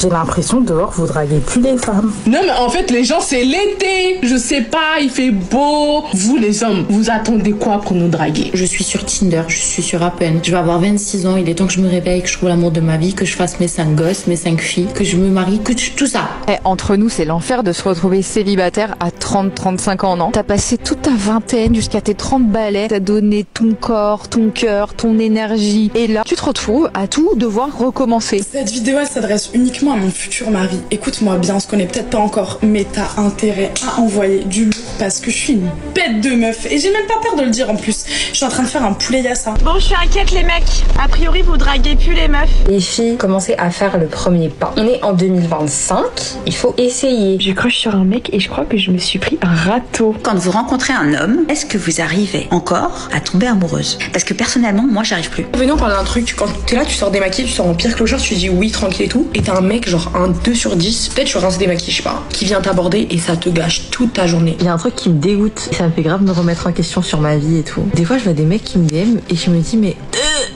J'ai l'impression dehors vous draguez plus les femmes. Non mais en fait les gens c'est l'été. Je sais pas, il fait beau. Vous les hommes, vous attendez quoi pour nous draguer? Je suis sur Tinder, je suis sur Appen. Je vais avoir 26 ans, il est temps que je me réveille, que je trouve l'amour de ma vie, que je fasse mes 5 gosses, mes 5 filles, que je me marie, tout ça. Et entre nous, c'est l'enfer de se retrouver célibataire à 30-35 ans, non? T'as passé toute ta vingtaine jusqu'à tes 30 balais, t'as donné ton corps, ton cœur, ton énergie. Et là, tu te retrouves à tout devoir recommencer. Cette vidéo, elle s'adresse uniquement à mon futur mari. Écoute-moi bien, on se connaît peut-être pas encore, mais t'as intérêt à envoyer du lourd parce que je suis une bête de meuf. Et j'ai même pas peur de le dire en plus. Je suis en train de faire un poulet yassa. Bon, je suis inquiète les mecs. A priori, vous draguez plus les meufs. Les filles, commencez à faire le premier pas. On est en 2025, il faut essayer. Je crush sur un mec et je crois que je me suis pris un râteau. Quand vous rencontrez un homme, est-ce que vous arrivez encore à tomber amoureuse? Parce que personnellement, moi, j'arrive plus. Venons parler d'un truc. Quand t'es là, tu sors démaquillé, tu sors en pire clochard, tu dis oui, tranquille et tout. Et t'as un mec, genre un 2 sur 10, peut-être je rince démaquillé, je sais pas, qui vient t'aborder et ça te gâche toute ta journée. Il y a un truc qui me dégoûte. Ça me fait grave me remettre en question sur ma vie et tout. Des fois, je vois des mecs qui me DM et je me dis, mais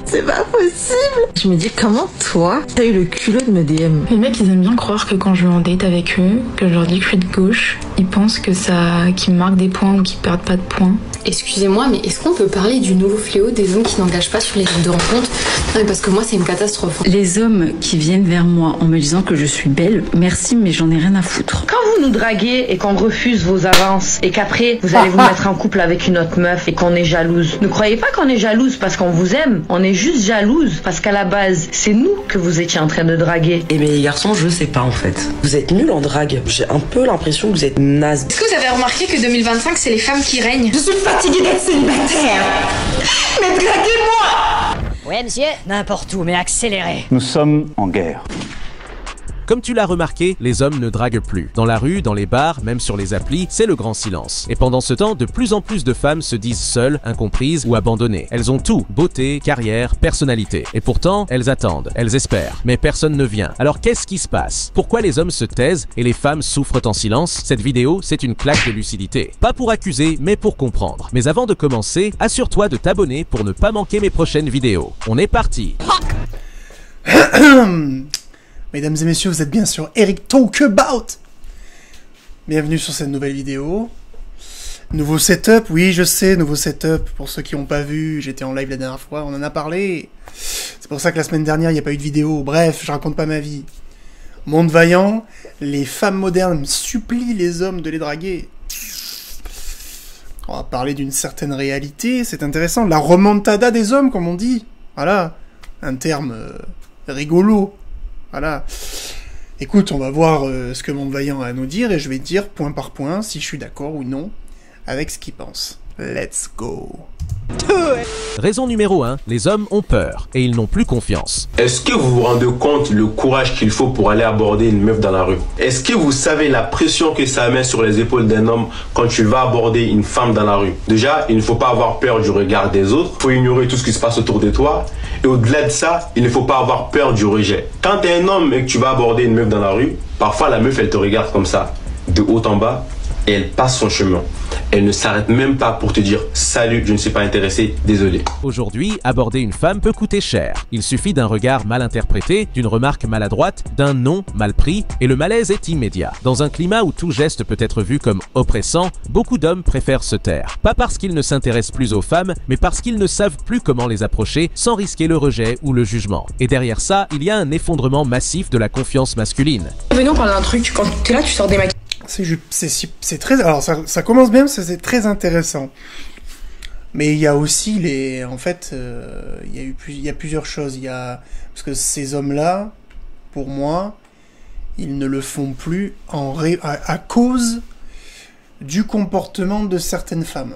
c'est pas possible. Je me dis, comment toi, t'as eu le culot de me DM? Les mecs, ils aiment bien croire que quand je vais en date avec eux, que je leur dis que je suis de gauche, ils pensent que qu'ils me marquent des points ou qu'ils perdent pas de points. Excusez-moi, mais est-ce qu'on peut parler du nouveau fléau des hommes qui n'engagent pas sur les sites de rencontres? Non, mais parce que moi, c'est une catastrophe. Les hommes qui viennent vers moi en me disant que je suis belle, merci, mais j'en ai rien à foutre. Quand vous nous draguez et qu'on refuse vos avances et qu'après vous allez vous mettre en couple avec une autre meuf et qu'on est jalouse, ne croyez pas qu'on est jalouse parce qu'on vous aime, on est juste jalouse parce qu'à la base, c'est nous que vous étiez en train de draguer. Et mais les garçons, je sais pas en fait. Vous êtes nuls en drague. J'ai un peu l'impression que vous êtes nazes. Est-ce que vous avez remarqué que 2025, c'est les femmes qui règnent? Je suis fatiguée d'être célibataire. Mais draguez-moi! Ouais, monsieur, n'importe où, mais accélérez. Nous sommes en guerre. Comme tu l'as remarqué, les hommes ne draguent plus. Dans la rue, dans les bars, même sur les applis, c'est le grand silence. Et pendant ce temps, de plus en plus de femmes se disent seules, incomprises ou abandonnées. Elles ont tout, beauté, carrière, personnalité. Et pourtant, elles attendent, elles espèrent. Mais personne ne vient. Alors qu'est-ce qui se passe? Pourquoi les hommes se taisent et les femmes souffrent en silence? Cette vidéo, c'est une claque de lucidité. Pas pour accuser, mais pour comprendre. Mais avant de commencer, assure-toi de t'abonner pour ne pas manquer mes prochaines vidéos. On est parti. Mesdames et messieurs, vous êtes bien sur Eric Talk About. Bienvenue sur cette nouvelle vidéo. Nouveau setup, oui je sais, nouveau setup. Pour ceux qui n'ont pas vu, j'étais en live la dernière fois, on en a parlé. C'est pour ça que la semaine dernière, il n'y a pas eu de vidéo. Bref, je raconte pas ma vie. Monde vaillant, les femmes modernes supplient les hommes de les draguer. On va parler d'une certaine réalité, c'est intéressant. La remontada des hommes, comme on dit. Voilà, un terme rigolo. Voilà. Écoute, on va voir ce que Monde Vaillant a à nous dire et je vais te dire point par point si je suis d'accord ou non avec ce qu'il pense. Let's go. Raison numéro 1, les hommes ont peur et ils n'ont plus confiance. Est-ce que vous vous rendez compte le courage qu'il faut pour aller aborder une meuf dans la rue? Est-ce que vous savez la pression que ça met sur les épaules d'un homme quand tu vas aborder une femme dans la rue? Déjà, il ne faut pas avoir peur du regard des autres, il faut ignorer tout ce qui se passe autour de toi. Et au-delà de ça, il ne faut pas avoir peur du rejet. Quand tu es un homme et que tu vas aborder une meuf dans la rue, parfois la meuf elle te regarde comme ça, de haut en bas, et elle passe son chemin. Elle ne s'arrête même pas pour te dire « Salut, je ne suis pas intéressé, désolé ». Aujourd'hui, aborder une femme peut coûter cher. Il suffit d'un regard mal interprété, d'une remarque maladroite, d'un nom mal pris, et le malaise est immédiat. Dans un climat où tout geste peut être vu comme oppressant, beaucoup d'hommes préfèrent se taire. Pas parce qu'ils ne s'intéressent plus aux femmes, mais parce qu'ils ne savent plus comment les approcher sans risquer le rejet ou le jugement. Et derrière ça, il y a un effondrement massif de la confiance masculine. Venons parler d'un truc. Quand t'es là, tu sors démaquillé. C'est très... Alors, ça commence bien, c'est très intéressant. Mais il y a aussi les... En fait, il y a plusieurs choses. Parce que ces hommes-là, pour moi, ils ne le font plus à cause du comportement de certaines femmes.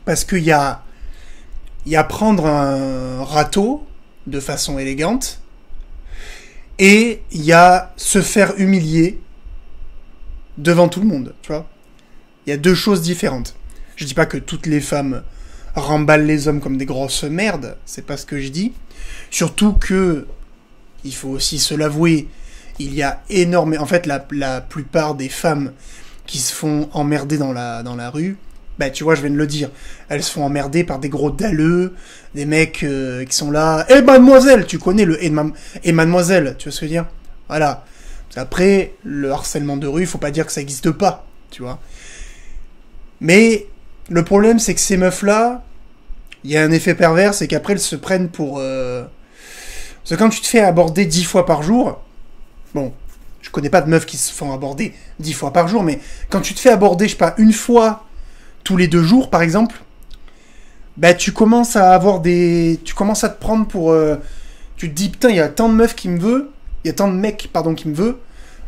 Parce qu'il y a prendre un râteau de façon élégante et il y a se faire humilier devant tout le monde, tu vois. Il y a deux choses différentes. Je dis pas que toutes les femmes remballent les hommes comme des grosses merdes, c'est pas ce que je dis. Surtout que, il faut aussi se l'avouer, il y a énormément... En fait, la plupart des femmes qui se font emmerder dans la rue, bah tu vois, je viens de le dire, elles se font emmerder par des gros dalleux, des mecs qui sont là... Eh mademoiselle, tu connais le et mademoiselle, tu vois ce que je veux dire? Voilà. Après, le harcèlement de rue, faut pas dire que ça existe pas, tu vois. Mais le problème, c'est que ces meufs-là, il y a un effet pervers, c'est qu'après, elles se prennent pour... Parce que quand tu te fais aborder 10 fois par jour, bon, je connais pas de meufs qui se font aborder 10 fois par jour, mais quand tu te fais aborder, je sais pas, une fois tous les 2 jours, par exemple, bah tu commences à avoir des... Tu commences à te prendre pour... Tu te dis, putain, il y a tant de meufs qui me veulent, il y a tant de mecs, pardon, qui me veulent,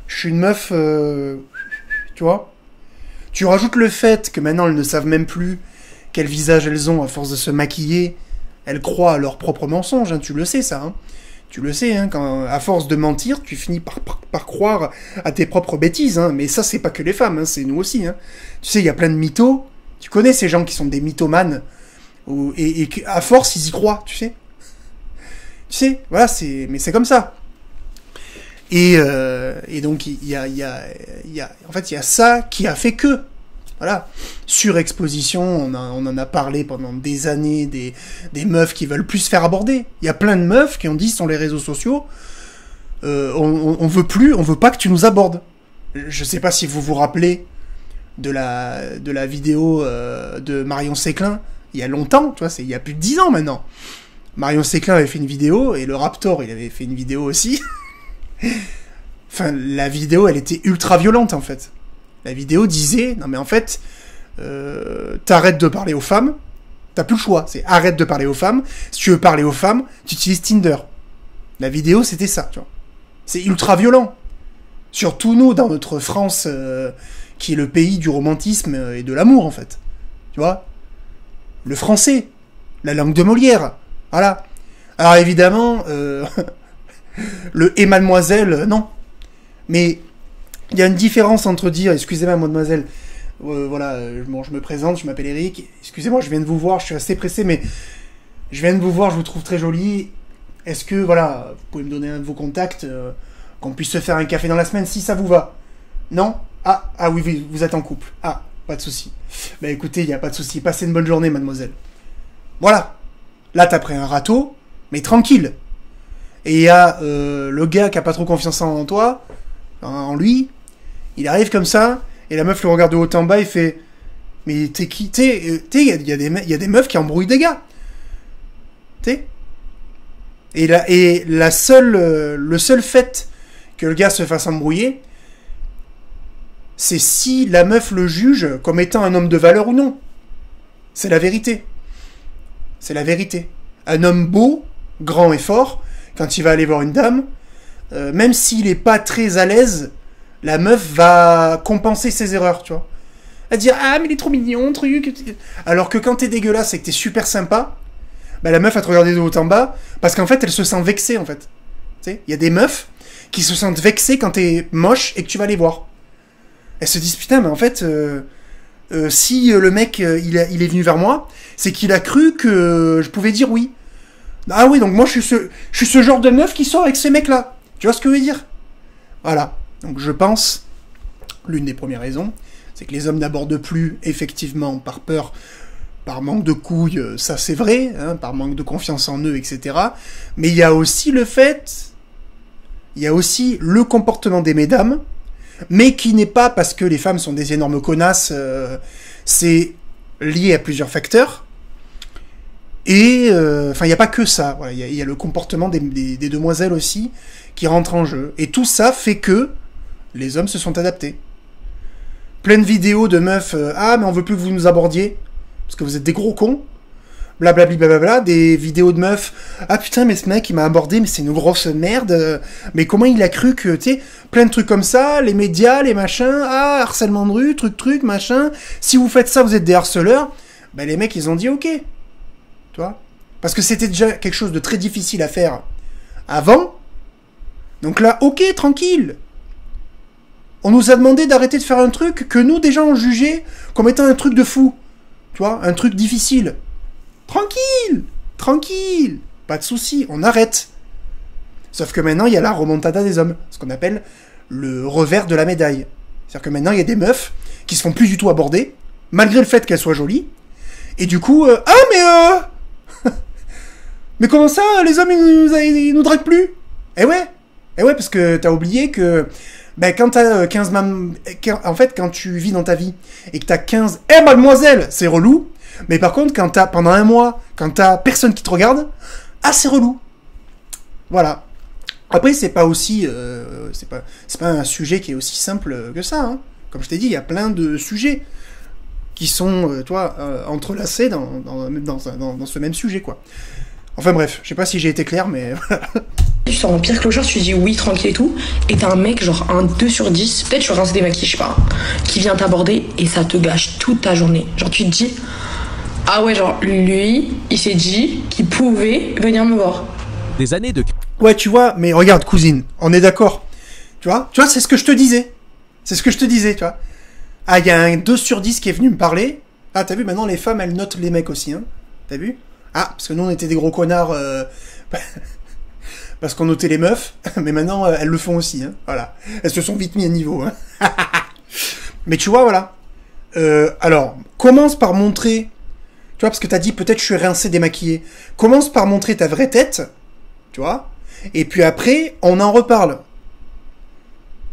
je suis une meuf... Tu vois? Tu rajoutes le fait que maintenant, elles ne savent même plus quel visage elles ont à force de se maquiller. Elles croient à leurs propres mensonges, hein, tu le sais, ça, hein. Tu le sais, hein, quand, à force de mentir, tu finis par croire à tes propres bêtises, hein. Mais ça, c'est pas que les femmes, hein, c'est nous aussi, hein. Tu sais, il y a plein de mythos. Tu connais ces gens qui sont des mythomanes, et à force, ils y croient, tu sais. Tu sais, voilà, mais c'est comme ça. Et donc, il y a ça qui a fait que, voilà, surexposition, on en a parlé pendant des années, des meufs qui veulent plus se faire aborder. Il y a plein de meufs qui ont dit sur les réseaux sociaux, on veut pas que tu nous abordes. Je sais pas si vous vous rappelez de la vidéo de Marion Séclin, il y a longtemps, tu vois, il y a plus de 10 ans maintenant. Marion Séclin avait fait une vidéo, et le Raptor, il avait fait une vidéo aussi. Enfin, la vidéo, elle était ultra violente, en fait. La vidéo disait, non mais en fait, t'arrêtes de parler aux femmes, t'as plus le choix, c'est arrête de parler aux femmes, si tu veux parler aux femmes, tu utilises Tinder. La vidéo, c'était ça, tu vois. C'est ultra violent. Surtout nous, dans notre France, qui est le pays du romantisme et de l'amour, en fait. Tu vois? Le français, la langue de Molière, voilà. Alors évidemment, le « et mademoiselle », non. Mais il y a une différence entre dire « Excusez-moi, mademoiselle, voilà, bon, je me présente, je m'appelle Eric, excusez-moi, je viens de vous voir, je suis assez pressé, mais je viens de vous voir, je vous trouve très jolie. Est-ce que, voilà, vous pouvez me donner un de vos contacts, qu'on puisse se faire un café dans la semaine, si ça vous va? Non? Ah oui, vous êtes en couple. Ah, pas de souci. Bah écoutez, il n'y a pas de souci, passez une bonne journée, mademoiselle. » Voilà. Là, t'as pris un râteau, mais tranquille. Et il y a le gars qui a pas trop confiance en toi, en lui, il arrive comme ça, et la meuf le regarde de haut en bas, il fait « Mais t'es qui ?» Tu sais, il y a des meufs qui embrouillent des gars. Tu sais. Et le seul fait que le gars se fasse embrouiller, c'est si la meuf le juge comme étant un homme de valeur ou non. C'est la vérité. C'est la vérité. Un homme beau, grand et fort, quand il va aller voir une dame, même s'il est pas très à l'aise, la meuf va compenser ses erreurs, tu vois. Elle va dire « Ah, mais il est trop mignon, truc... » Alors que quand t'es dégueulasse et que t'es super sympa, bah la meuf va te regarder de haut en bas, parce qu'en fait, elle se sent vexée, en fait. Tu sais, il y a des meufs qui se sentent vexées quand t'es moche et que tu vas les voir. Elles se disent « Putain, mais en fait... si le mec, il est venu vers moi, c'est qu'il a cru que je pouvais dire oui. Ah oui, donc moi, je suis ce genre de meuf qui sort avec ces mecs-là. Tu vois ce que je veux dire? Voilà. Donc je pense, l'une des premières raisons, c'est que les hommes n'abordent plus, effectivement, par peur, par manque de couilles, ça c'est vrai, hein, par manque de confiance en eux, etc. Mais il y a aussi le fait, il y a aussi le comportement des mesdames, mais qui n'est pas parce que les femmes sont des énormes connasses, c'est lié à plusieurs facteurs. Et, enfin, il n'y a pas que ça. Voilà, il y a le comportement des demoiselles aussi qui rentre en jeu. Et tout ça fait que les hommes se sont adaptés. Plein de vidéos de meufs, ah, mais on veut plus que vous nous abordiez, parce que vous êtes des gros cons. Blablabla, blablabla, des vidéos de meufs. Ah putain, mais ce mec, il m'a abordé, mais c'est une grosse merde. Mais comment il a cru que, tu sais, plein de trucs comme ça, les médias, les machins, ah, harcèlement de rue, truc, machin. Si vous faites ça, vous êtes des harceleurs. Ben, les mecs, ils ont dit ok. Tu vois? Parce que c'était déjà quelque chose de très difficile à faire avant. Donc là, ok, tranquille. On nous a demandé d'arrêter de faire un truc que nous, déjà, on jugeait comme étant un truc de fou. Tu vois? Un truc difficile. Tranquille, pas de souci, on arrête. Sauf que maintenant, il y a la remontada des hommes, ce qu'on appelle le revers de la médaille. C'est-à-dire que maintenant, il y a des meufs qui se font plus du tout aborder, malgré le fait qu'elles soient jolies, et du coup, mais comment ça, les hommes, ils nous draguent plus? Eh Et ouais, parce que t'as oublié que ben, quand t'as 15 en fait, quand tu vis dans ta vie et que t'as 15... Eh, mademoiselle, c'est relou. Mais par contre, quand t'as, pendant un mois, quand t'as personne qui te regarde, ah, c'est relou. Voilà. Après, c'est pas aussi... c'est pas un sujet qui est aussi simple que ça, hein. Comme je t'ai dit, il y a plein de sujets qui sont, entrelacés dans ce même sujet, quoi. Enfin bref, je sais pas si j'ai été clair, mais... Tu sors en pire clochard, tu dis oui, tranquille et tout, et t'as un mec, genre un 2 sur 10, peut-être tu rinces des maquilles, je sais pas, qui vient t'aborder et ça te gâche toute ta journée. Genre tu te dis, ah ouais, genre lui, il s'est dit qu'il pouvait venir me voir. Des années de... Ouais, tu vois, mais regarde, cousine, on est d'accord. Tu vois, c'est ce que je te disais. C'est ce que je te disais, tu vois. Ah, il y a un 2 sur 10 qui est venu me parler. Ah, t'as vu, maintenant les femmes, elles notent les mecs aussi, hein. T'as vu? Ah, parce que nous, on était des gros connards... parce qu'on notait les meufs, mais maintenant, elles le font aussi, hein. Voilà. Elles se sont vite mis à niveau, hein. Mais tu vois, voilà. Alors, commence par montrer... Tu vois, parce que t'as dit, peut-être je suis rincé, démaquillé. Commence par montrer ta vraie tête, tu vois. Et puis après, on en reparle.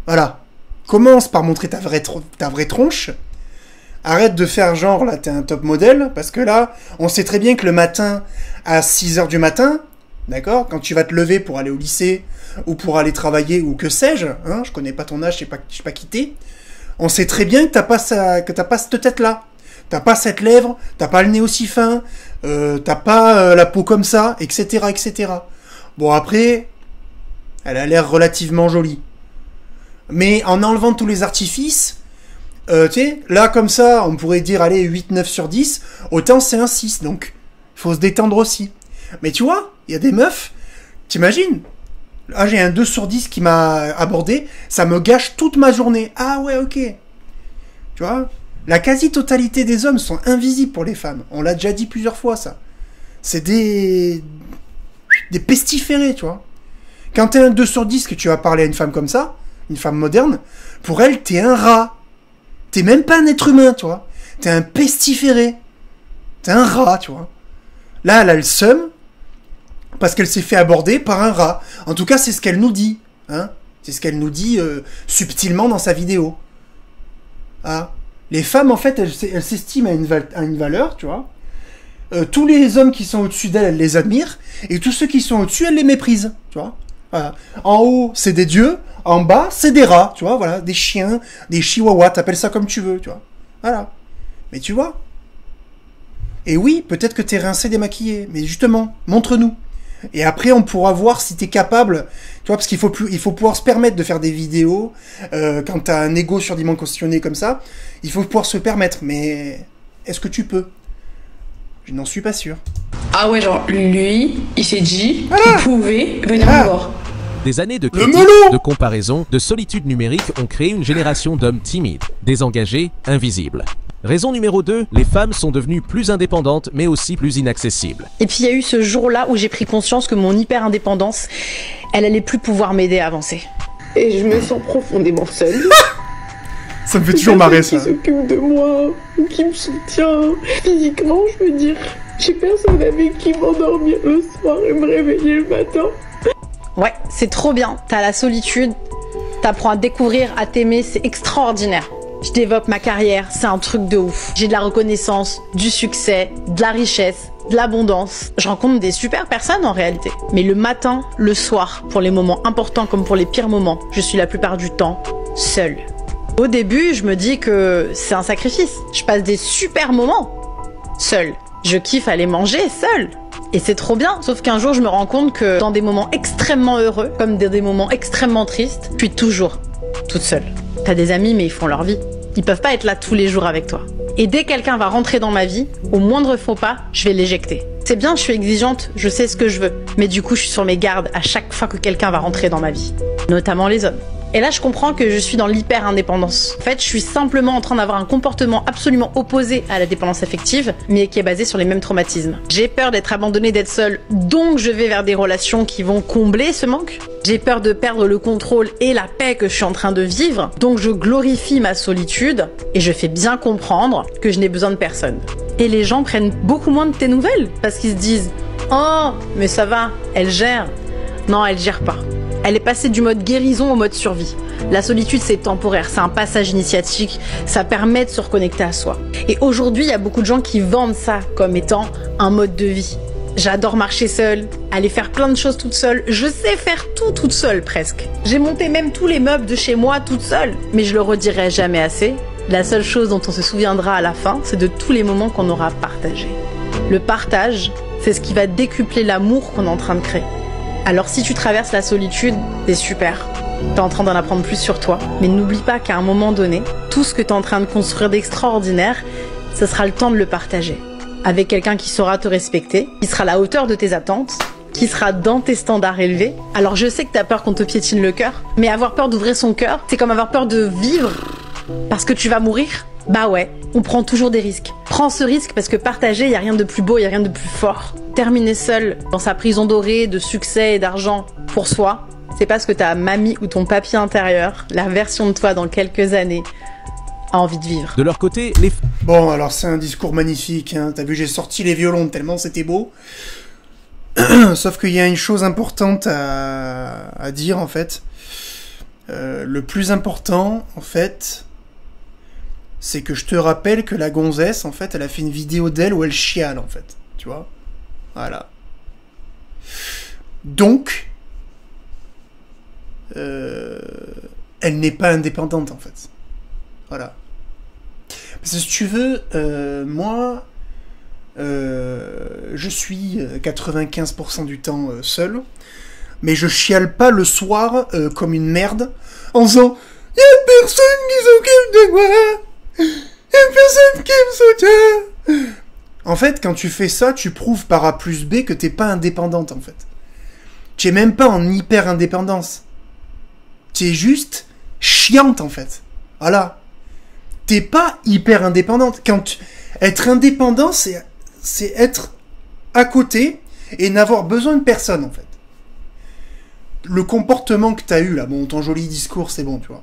Voilà. Commence par montrer ta vraie tronche. Arrête de faire genre, là, t'es un top modèle, parce que là, on sait très bien que le matin, à 6h du matin, d'accord, quand tu vas te lever pour aller au lycée, ou pour aller travailler, ou que sais-je, hein, je connais pas ton âge, je sais pas qui t'es, on sait très bien que t'as pas cette tête-là. T'as pas cette lèvre, t'as pas le nez aussi fin, t'as pas la peau comme ça, etc., etc. Bon, après, elle a l'air relativement jolie. Mais en enlevant tous les artifices, tu sais, là, comme ça, on pourrait dire, allez, 8, 9 sur 10, autant c'est un 6, donc il faut se détendre aussi. Mais tu vois, il y a des meufs, t'imagines? Ah, j'ai un 2 sur 10 qui m'a abordé, ça me gâche toute ma journée. Ah ouais, ok. Tu vois? La quasi-totalité des hommes sont invisibles pour les femmes. On l'a déjà dit plusieurs fois, ça. C'est des pestiférés, tu vois. Quand t'es un 2 sur 10 que tu vas parler à une femme comme ça, une femme moderne, pour elle, t'es un rat. T'es même pas un être humain, tu vois. T'es un pestiféré. T'es un rat, tu vois. Là, elle a le seum, parce qu'elle s'est fait aborder par un rat. En tout cas, c'est ce qu'elle nous dit, hein. C'est ce qu'elle nous dit subtilement dans sa vidéo. Ah. Les femmes, en fait, elles s'estiment à une valeur, tu vois. Tous les hommes qui sont au-dessus d'elles, elles les admirent. Et tous ceux qui sont au-dessus, elles les méprisent, tu vois. Voilà. En haut, c'est des dieux. En bas, c'est des rats, tu vois. Voilà, des chiens, des chihuahuas, t'appelles ça comme tu veux, tu vois. Voilà. Mais tu vois. Et oui, peut-être que t'es rincé, démaquillé. Mais justement, montre-nous. Et après, on pourra voir si t'es capable, tu vois, parce qu'il faut pouvoir se permettre de faire des vidéos, quand t'as un ego surdimensionné comme ça, il faut pouvoir se permettre, mais est-ce que tu peux? Je n'en suis pas sûr. Ah ouais, genre, lui, il s'est dit qu'il pouvait venir me voir. Des années de critiques, de comparaison, de solitude numérique ont créé une génération d'hommes timides, désengagés, invisibles. Raison numéro 2, les femmes sont devenues plus indépendantes, mais aussi plus inaccessibles. Et puis il y a eu ce jour-là où j'ai pris conscience que mon hyper-indépendance, elle allait plus pouvoir m'aider à avancer. Et je me sens profondément seule. Ça me fait toujours marrer, ça. Qui s'occupe de moi, qui me soutient physiquement, je veux dire. J'ai personne avec qui m'endormir le soir et me réveiller le matin. Ouais, c'est trop bien. T'as la solitude, t'apprends à découvrir, à t'aimer, c'est extraordinaire. Je développe ma carrière, c'est un truc de ouf. J'ai de la reconnaissance, du succès, de la richesse, de l'abondance. Je rencontre des super personnes en réalité. Mais le matin, le soir, pour les moments importants comme pour les pires moments, je suis la plupart du temps seule. Au début, je me dis que c'est un sacrifice. Je passe des super moments seule. Je kiffe aller manger seule. Et c'est trop bien, sauf qu'un jour je me rends compte que dans des moments extrêmement heureux, comme dans des moments extrêmement tristes, je suis toujours toute seule. T'as des amis mais ils font leur vie. Ils peuvent pas être là tous les jours avec toi. Et dès que quelqu'un va rentrer dans ma vie, au moindre faux pas, je vais l'éjecter. C'est bien, je suis exigeante, je sais ce que je veux. Mais du coup, je suis sur mes gardes à chaque fois que quelqu'un va rentrer dans ma vie. Notamment les hommes. Et là, je comprends que je suis dans l'hyper-indépendance. En fait, je suis simplement en train d'avoir un comportement absolument opposé à la dépendance affective, mais qui est basé sur les mêmes traumatismes. J'ai peur d'être abandonnée, d'être seule, donc je vais vers des relations qui vont combler ce manque. J'ai peur de perdre le contrôle et la paix que je suis en train de vivre, donc je glorifie ma solitude, et je fais bien comprendre que je n'ai besoin de personne. Et les gens prennent beaucoup moins de tes nouvelles, parce qu'ils se disent « Oh, mais ça va, elle gère ». Non, elle gère pas. Elle est passée du mode guérison au mode survie. La solitude, c'est temporaire, c'est un passage initiatique, ça permet de se reconnecter à soi. Et aujourd'hui, il y a beaucoup de gens qui vendent ça comme étant un mode de vie. J'adore marcher seule, aller faire plein de choses toute seule. Je sais faire tout toute seule presque. J'ai monté même tous les meubles de chez moi toute seule. Mais je le redirai jamais assez. La seule chose dont on se souviendra à la fin, c'est de tous les moments qu'on aura partagés. Le partage, c'est ce qui va décupler l'amour qu'on est en train de créer. Alors si tu traverses la solitude, c'est super. T'es en train d'en apprendre plus sur toi. Mais n'oublie pas qu'à un moment donné, tout ce que t'es en train de construire d'extraordinaire, ce sera le temps de le partager. Avec quelqu'un qui saura te respecter, qui sera à la hauteur de tes attentes, qui sera dans tes standards élevés. Alors je sais que t'as peur qu'on te piétine le cœur, mais avoir peur d'ouvrir son cœur, c'est comme avoir peur de vivre parce que tu vas mourir. Bah ouais, on prend toujours des risques. Prends ce risque parce que partager, y a rien de plus beau, y a rien de plus fort. Terminer seul dans sa prison dorée de succès et d'argent pour soi, c'est parce que ta mamie ou ton papy intérieur, la version de toi dans quelques années, a envie de vivre. De leur côté, les... Bon, alors c'est un discours magnifique, hein. T'as vu, j'ai sorti les violons tellement c'était beau. Sauf qu'il y a une chose importante à dire, en fait. Le plus important, en fait, c'est que je te rappelle que la gonzesse, en fait, elle a fait une vidéo d'elle où elle chiale, en fait. Tu vois? Voilà. Donc, elle n'est pas indépendante, en fait. Voilà. Parce que si tu veux, moi, je suis 95% du temps seul, mais je chiale pas le soir comme une merde, en disant « Y'a personne qui s'occupe de moi, y'a personne qui me soutient !» En fait, quand tu fais ça, tu prouves par A plus B que t'es pas indépendante, en fait. Tu es même pas en hyper indépendance. Tu es juste chiante, en fait. Voilà. T'es pas hyper indépendante. Être indépendant, c'est être à côté et n'avoir besoin de personne, en fait. Le comportement que t'as eu, là, bon, ton joli discours, c'est bon, tu vois.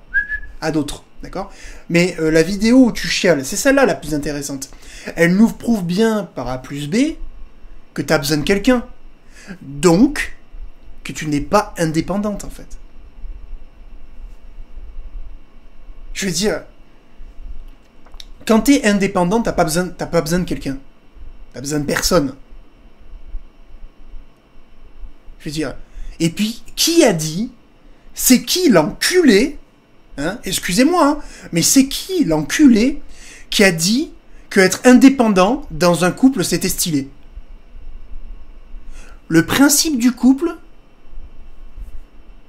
À d'autres, d'accord? Mais la vidéo où tu chiales, c'est celle-là la plus intéressante. Elle nous prouve bien, par A plus B, que t'as besoin de quelqu'un. Donc, que tu n'es pas indépendante, en fait. Je veux dire... Quand t'es indépendant, t'as pas besoin de quelqu'un. T'as besoin de personne. Je veux dire. Et puis, qui a dit? C'est qui l'enculé? Hein? Excusez-moi, hein, mais c'est qui l'enculé qui a dit que être indépendant dans un couple, c'était stylé? Le principe du couple,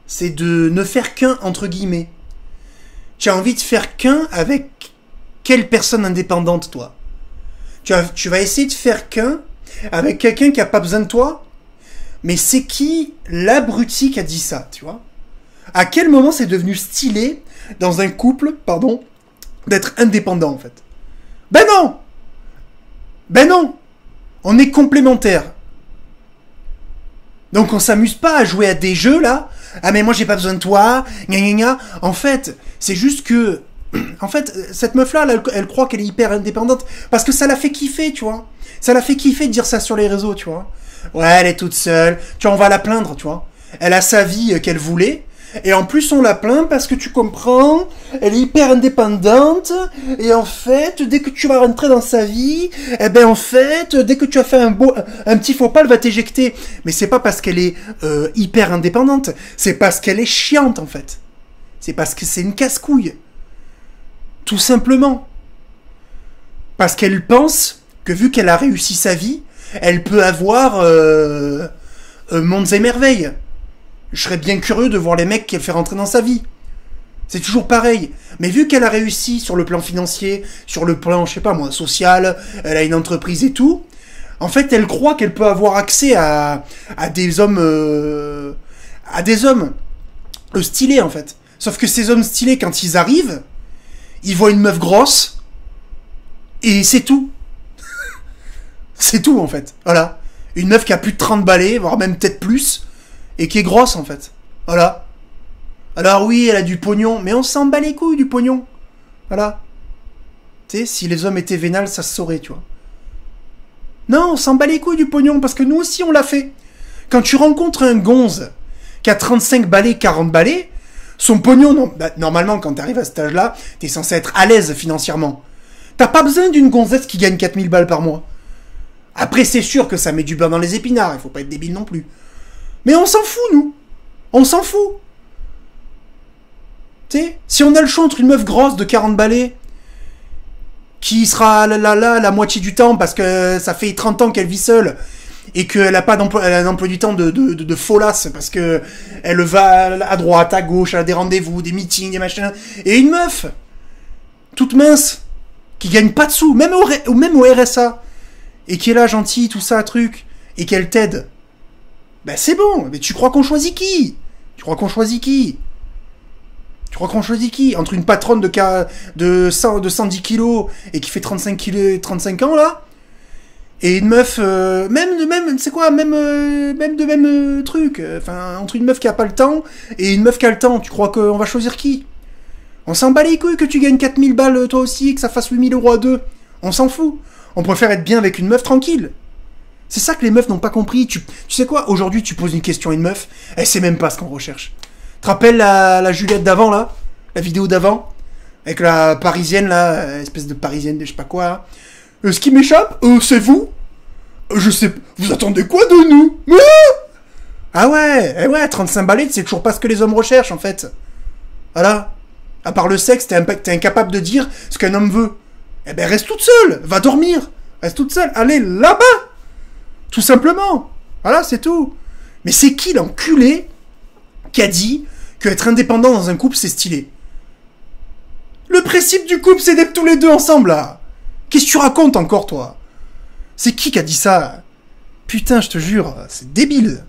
c'est de ne faire qu'un, entre guillemets. Tu as envie de faire qu'un avec quelle personne indépendante, toi? Tu vas essayer de faire qu'un avec quelqu'un qui a pas besoin de toi? Mais c'est qui l'abruti qui a dit ça, tu vois? À quel moment c'est devenu stylé dans un couple, pardon, d'être indépendant, en fait? Ben non! Ben non! On est complémentaires. Donc on s'amuse pas à jouer à des jeux, là. Ah mais moi j'ai pas besoin de toi, gna gna gna. En fait, c'est juste que... En fait, cette meuf-là, elle croit qu'elle est hyper indépendante parce que ça la fait kiffer, tu vois. Ça la fait kiffer de dire ça sur les réseaux, tu vois. Ouais, elle est toute seule. Tu vois, on va la plaindre, tu vois. Elle a sa vie qu'elle voulait. Et en plus, on la plaint parce que tu comprends, elle est hyper indépendante. Et en fait, dès que tu vas rentrer dans sa vie, eh ben en fait, dès que tu as fait un petit faux pas, elle va t'éjecter. Mais c'est pas parce qu'elle est hyper indépendante. C'est parce qu'elle est chiante, en fait. C'est parce que c'est une casse-couille. Tout simplement. Parce qu'elle pense que vu qu'elle a réussi sa vie, elle peut avoir mondes et merveilles. Je serais bien curieux de voir les mecs qu'elle fait rentrer dans sa vie. C'est toujours pareil. Mais vu qu'elle a réussi sur le plan financier, sur le plan, je sais pas moi, social, elle a une entreprise et tout, en fait, elle croit qu'elle peut avoir accès à des hommes... à des hommes stylés, en fait. Sauf que ces hommes stylés, quand ils arrivent, ils voient une meuf grosse, et c'est tout. C'est tout, en fait. Voilà. Une meuf qui a plus de 30 balais, voire même peut-être plus, et qui est grosse, en fait. Voilà. Alors oui, elle a du pognon, mais on s'en bat les couilles du pognon. Voilà. Tu sais, si les hommes étaient vénales, ça se saurait, tu vois. Non, on s'en bat les couilles du pognon, parce que nous aussi, on l'a fait. Quand tu rencontres un gonze qui a 35 balais, 40 balais, son pognon, non, bah, normalement, quand t'arrives à cet âge-là, t'es censé être à l'aise financièrement. T'as pas besoin d'une gonzesse qui gagne 4000 balles par mois. Après, c'est sûr que ça met du beurre dans les épinards, il faut pas être débile non plus. Mais on s'en fout, nous. On s'en fout. Tu sais, si on a le choix entre une meuf grosse de 40 balais, qui sera là la moitié du temps, parce que ça fait 30 ans qu'elle vit seule, et qu'elle a pas d'emploi, elle a un emploi du temps de folasse, parce que elle va à droite, à gauche, elle a des rendez-vous, des meetings, des machins, et une meuf, toute mince, qui gagne pas de sous, même au RSA, et qui est là, gentille, tout ça, truc, et qu'elle t'aide, ben c'est bon, mais tu crois qu'on choisit qui? Tu crois qu'on choisit qui? Entre une patronne de 110 kilos, et qui fait 35 ans, là, et une meuf, truc, enfin, entre une meuf qui a pas le temps, et une meuf qui a le temps, tu crois qu'on va choisir qui? On s'en bat les couilles que tu gagnes 4000 balles toi aussi, et que ça fasse 8000 € à deux. On s'en fout. On préfère être bien avec une meuf tranquille. C'est ça que les meufs n'ont pas compris. Tu sais quoi? Aujourd'hui, tu poses une question à une meuf, elle sait même pas ce qu'on recherche. Tu te rappelles la Juliette d'avant, là? La vidéo d'avant? Avec la parisienne, là, espèce de parisienne de je sais pas quoi. Ce qui m'échappe, c'est vous? Je sais... Vous attendez quoi de nous? Ah ouais, 35 balais, c'est toujours pas ce que les hommes recherchent, en fait. Voilà. À part le sexe, t'es incapable de dire ce qu'un homme veut. Eh ben, reste toute seule, va dormir. Reste toute seule, allez là-bas. Tout simplement. Voilà, c'est tout. Mais c'est qui l'enculé qui a dit que être indépendant dans un couple, c'est stylé? Le principe du couple, c'est d'être tous les deux ensemble, là. Qu'est-ce que tu racontes encore, toi? C'est qui a dit ça? Putain, je te jure, c'est débile.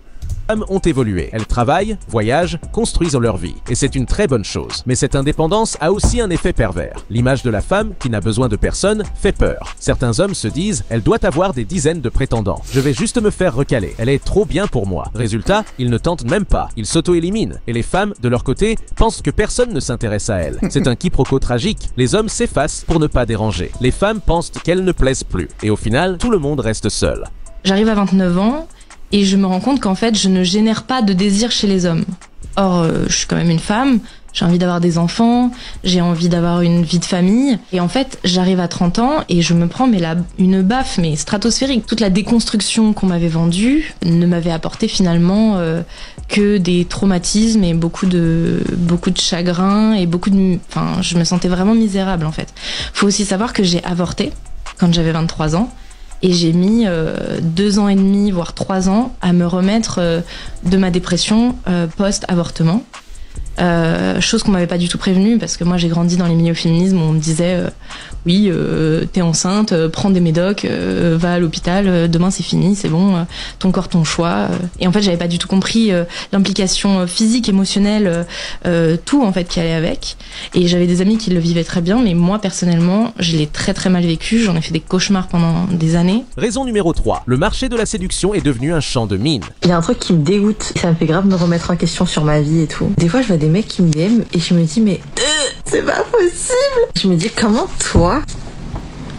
Les femmes ont évolué. Elles travaillent, voyagent, construisent leur vie. Et c'est une très bonne chose. Mais cette indépendance a aussi un effet pervers. L'image de la femme, qui n'a besoin de personne, fait peur. Certains hommes se disent, elle doit avoir des dizaines de prétendants. Je vais juste me faire recaler. Elle est trop bien pour moi. Résultat, ils ne tentent même pas. Ils s'auto-éliminent. Et les femmes, de leur côté, pensent que personne ne s'intéresse à elles. C'est un quiproquo tragique. Les hommes s'effacent pour ne pas déranger. Les femmes pensent qu'elles ne plaisent plus. Et au final, tout le monde reste seul. J'arrive à 29 ans. Et je me rends compte qu'en fait, je ne génère pas de désir chez les hommes. Or, je suis quand même une femme, j'ai envie d'avoir des enfants, j'ai envie d'avoir une vie de famille. Et en fait, j'arrive à 30 ans et je me prends une baffe, mais stratosphérique. Toute la déconstruction qu'on m'avait vendue ne m'avait apporté finalement que des traumatismes et beaucoup de chagrin et Enfin, je me sentais vraiment misérable en fait. Faut aussi savoir que j'ai avorté quand j'avais 23 ans. Et j'ai mis 2 ans et demi, voire 3 ans, à me remettre de ma dépression post-avortement. Chose qu'on m'avait pas du tout prévenue, parce que moi j'ai grandi dans les milieux féminismes où on me disait oui, t'es enceinte, prends des médocs, va à l'hôpital, demain c'est fini, c'est bon, ton corps, ton choix. Et en fait j'avais pas du tout compris l'implication physique, émotionnelle, tout en fait qui allait avec. Et j'avais des amis qui le vivaient très bien, mais moi personnellement je l'ai très très mal vécu, j'en ai fait des cauchemars pendant des années. Raison numéro 3, le marché de la séduction est devenu un champ de mine. Il y a un truc qui me dégoûte, ça me fait grave me remettre en question sur ma vie et tout. Des fois je vois des mecs qui me DM et je me dis mais c'est pas possible. Je me dis comment toi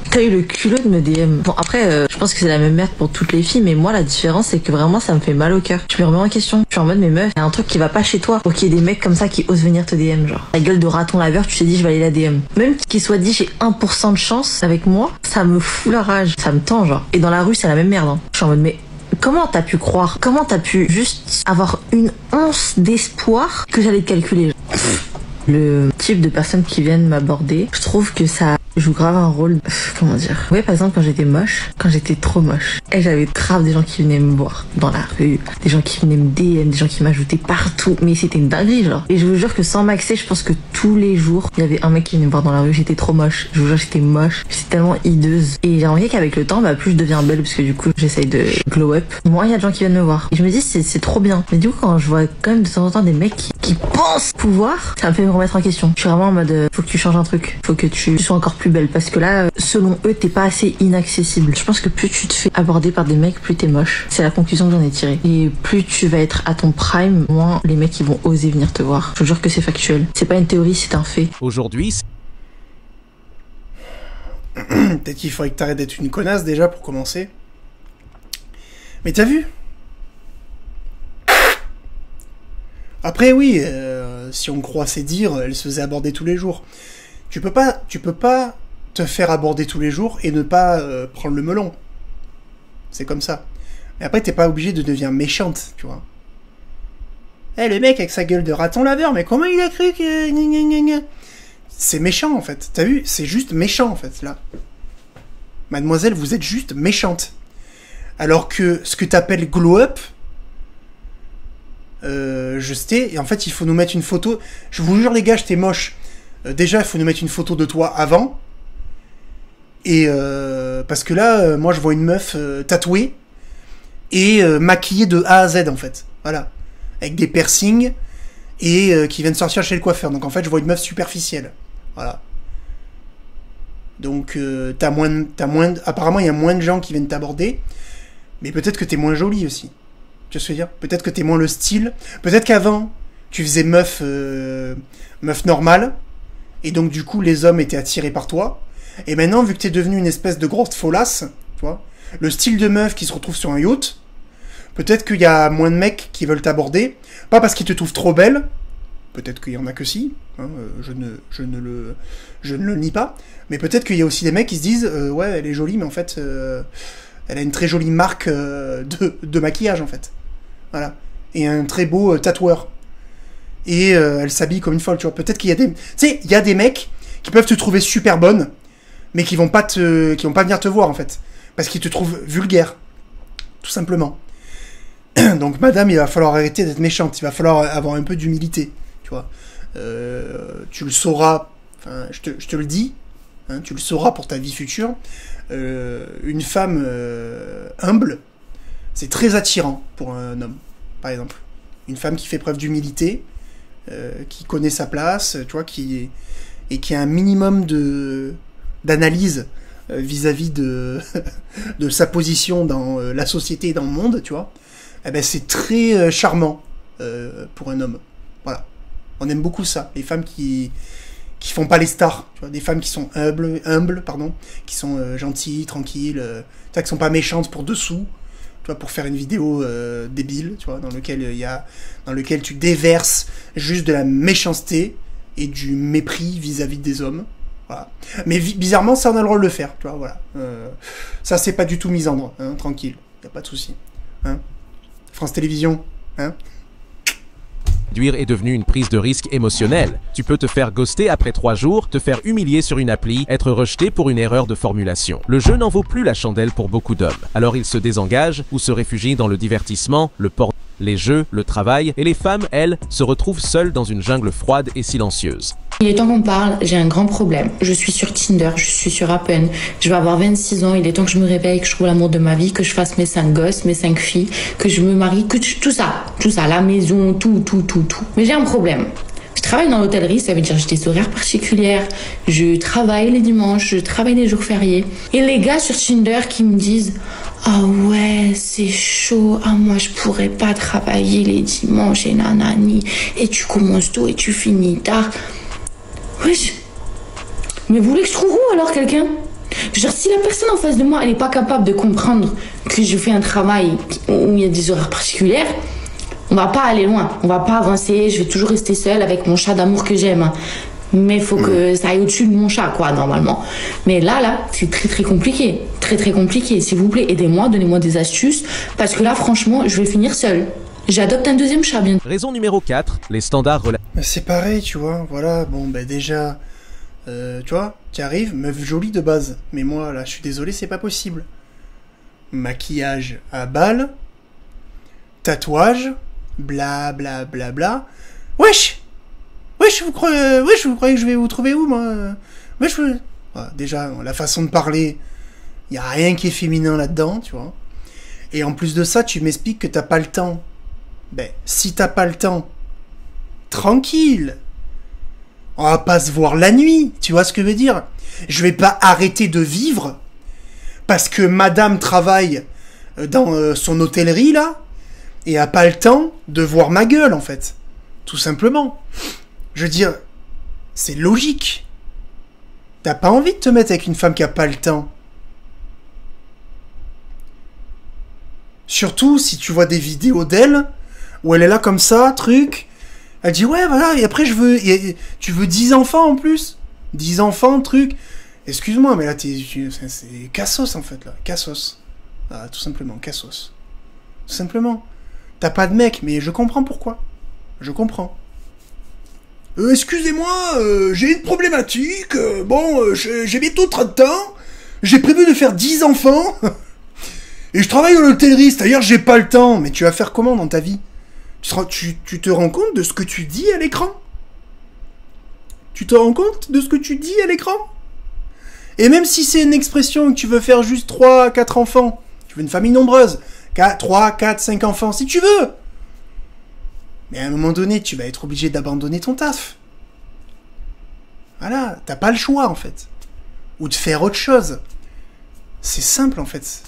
t'as eu le culot de me DM. Bon après je pense que c'est la même merde pour toutes les filles, mais moi la différence c'est que vraiment ça me fait mal au cœur. Je me remets en question, je suis en mode mais meuf, y a un truc qui va pas chez toi pour qu'il y ait des mecs comme ça qui osent venir te DM, genre la gueule de raton laveur, tu t'es dit je vais aller la DM. Même qu'il soit dit j'ai 1% de chance avec moi, ça me fout la rage, ça me tend genre. Et dans la rue c'est la même merde hein. Je suis en mode mais comment t'as pu croire? Comment t'as pu juste avoir une once d'espoir que j'allais te calculer? Le type de personnes qui viennent m'aborder, je trouve que ça joue grave un rôle, comment dire. Ouais, par exemple, quand j'étais moche, quand j'étais trop moche, et j'avais grave des gens qui venaient me voir dans la rue, des gens qui venaient me DM, des gens qui m'ajoutaient partout, mais c'était une dinguerie, genre. Et je vous jure que sans m'axer, je pense que tous les jours, il y avait un mec qui venait me voir dans la rue, j'étais trop moche. Je vous jure, j'étais moche, j'étais tellement hideuse. Et j'ai remarqué qu'avec le temps, bah, plus je deviens belle, parce que du coup, j'essaye de glow up, moins il y a de gens qui viennent me voir. Et je me dis, c'est trop bien. Mais du coup, quand je vois quand même de temps en temps des mecs qui pensent pouvoir, ça me fait me remettre en question. Je suis vraiment en mode, faut que tu changes un truc, faut que tu sois encore plus belle, parce que là, selon eux, t'es pas assez inaccessible. Je pense que plus tu te fais aborder par des mecs, plus t'es moche. C'est la conclusion que j'en ai tirée. Et plus tu vas être à ton prime, moins les mecs ils vont oser venir te voir. Je vous jure que c'est factuel. C'est pas une théorie, c'est un fait. Aujourd'hui, peut-être qu'il faudrait que t'arrêtes d'être une connasse déjà pour commencer. Mais t'as vu? Après, oui, si on croit ses dires, elle se faisait aborder tous les jours. Tu peux pas te faire aborder tous les jours et ne pas prendre le melon. C'est comme ça. Mais après, t'es pas obligé de devenir méchante, tu vois. Eh, le mec avec sa gueule de raton laveur, mais comment il a cru que... C'est méchant, en fait. T'as vu? C'est juste méchant, en fait, là. Mademoiselle, vous êtes juste méchante. Alors que ce que t'appelles glow up, je sais, et en fait, il faut nous mettre une photo. Je vous jure, les gars, j'étais moche. Déjà, il faut nous mettre une photo de toi avant. Et parce que là, moi, je vois une meuf tatouée et maquillée de A à Z, en fait. Voilà. Avec des piercings et qui vient de sortir chez le coiffeur. Donc, en fait, je vois une meuf superficielle. Voilà. Donc, apparemment, il y a moins de gens qui viennent t'aborder. Mais peut-être que t'es moins jolie aussi. Tu vois ce que je veux dire? Peut-être que t'es moins le style. Peut-être qu'avant, tu faisais meuf normale. Et donc, du coup, les hommes étaient attirés par toi. Et maintenant, vu que t'es devenue une espèce de grosse folasse, tu vois, le style de meuf qui se retrouve sur un yacht, peut-être qu'il y a moins de mecs qui veulent t'aborder. Pas parce qu'ils te trouvent trop belle. Peut-être qu'il y en a que si. Hein, je ne le nie pas. Mais peut-être qu'il y a aussi des mecs qui se disent ouais, elle est jolie, mais en fait, elle a une très jolie marque de maquillage, en fait. Voilà. Et un très beau tatoueur. Et elle s'habille comme une folle, tu vois. Peut-être qu'il y a des... Tu sais, il y a des mecs qui peuvent te trouver super bonne, mais qui vont pas venir te voir, en fait. Parce qu'ils te trouvent vulgaire. Tout simplement. Donc, madame, il va falloir arrêter d'être méchante. Il va falloir avoir un peu d'humilité, tu vois. Tu le sauras... Enfin, je te le dis. Hein, tu le sauras pour ta vie future. Une femme humble, c'est très attirant pour un homme, par exemple. Une femme qui fait preuve d'humilité, qui connaît sa place, tu vois, qui a un minimum d'analyse vis-à-vis de sa position dans la société et dans le monde, tu vois. Eh ben, c'est très charmant pour un homme. Voilà. On aime beaucoup ça. Les femmes qui font pas les stars, tu vois, des femmes qui sont humbles, qui sont gentilles, tranquilles, tu vois, qui sont pas méchantes pour dessous, tu vois, pour faire une vidéo débile, tu vois, dans lequel tu déverses juste de la méchanceté et du mépris vis-à-vis des hommes, voilà. Mais bizarrement, ça on a le droit de le faire, tu vois, voilà. Ça c'est pas du tout misandre, hein, tranquille, y a pas de souci, hein. France Télévisions, hein. Est devenue une prise de risque émotionnelle. Tu peux te faire ghoster après 3 jours, te faire humilier sur une appli, être rejeté pour une erreur de formulation. Le jeu n'en vaut plus la chandelle pour beaucoup d'hommes. Alors ils se désengagent ou se réfugient dans le divertissement, le porno, les jeux, le travail, et les femmes, elles, se retrouvent seules dans une jungle froide et silencieuse. Il est temps qu'on parle, j'ai un grand problème. Je suis sur Tinder, je suis sur Appen, je vais avoir 26 ans, il est temps que je me réveille, que je trouve l'amour de ma vie, que je fasse mes 5 gosses, mes 5 filles, que je me marie, que tout ça, la maison, tout. Mais j'ai un problème. Je travaille dans l'hôtellerie, ça veut dire j'ai des horaires particulières, je travaille les dimanches, je travaille les jours fériés. Et les gars sur Tinder qui me disent « Ah ouais, c'est chaud, ah moi je pourrais pas travailler les dimanches et nanani, et tu commences tôt et tu finis tard. » Wesh. Mais vous voulez que je trouve où alors quelqu'un? Genre si la personne en face de moi elle est pas capable de comprendre que je fais un travail où il y a des horaires particulières, on va pas aller loin, on va pas avancer, je vais toujours rester seule avec mon chat d'amour que j'aime. Mais faut que ça aille au-dessus de mon chat, quoi, normalement. Mais là, c'est très compliqué. Très compliqué. S'il vous plaît, aidez-moi, donnez-moi des astuces. Parce que là, franchement, je vais finir seule. J'adopte un deuxième chat, bien. Raison numéro 4, les standards relatifs. C'est pareil, tu vois, voilà, bon, ben déjà, tu vois, tu arrives, meuf jolie de base. Mais moi, là, je suis désolé, c'est pas possible. Maquillage à balle, tatouage, bla. Wesh, vous croyez que je vais vous trouver où, moi? Wesh, voilà, déjà, la façon de parler, y a rien qui est féminin là-dedans, tu vois. Et en plus de ça, tu m'expliques que t'as pas le temps. Ben, si t'as pas le temps, tranquille. On va pas se voir la nuit, tu vois ce que je veux dire? Je vais pas arrêter de vivre parce que madame travaille dans son hôtellerie, là, et a pas le temps de voir ma gueule, en fait. Tout simplement. Je veux dire, c'est logique. T'as pas envie de te mettre avec une femme qui a pas le temps. Surtout si tu vois des vidéos d'elle, où elle est là comme ça, truc, Elle dit ouais voilà, et après tu veux 10 enfants en plus, 10 enfants truc. Excuse-moi mais là c'est cassos en fait là, cassos. Ah, tout simplement cassos. Tout simplement. T'as pas de mec, mais je comprends pourquoi. Je comprends. Excusez-moi, j'ai une problématique. J'ai bientôt 30 ans. J'ai prévu de faire 10 enfants. Et je travaille dans l'hôtellerie, c'est-à-dire j'ai pas le temps. Mais tu vas faire comment dans ta vie? Tu te rends compte de ce que tu dis à l'écran? Tu te rends compte de ce que tu dis à l'écran? Et même si c'est une expression que tu veux faire juste 3, 4 enfants, tu veux une famille nombreuse, 3, 4, 5 enfants, si tu veux. Mais à un moment donné, tu vas être obligé d'abandonner ton taf. Voilà, t'as pas le choix en fait. Ou de faire autre chose. C'est simple en fait.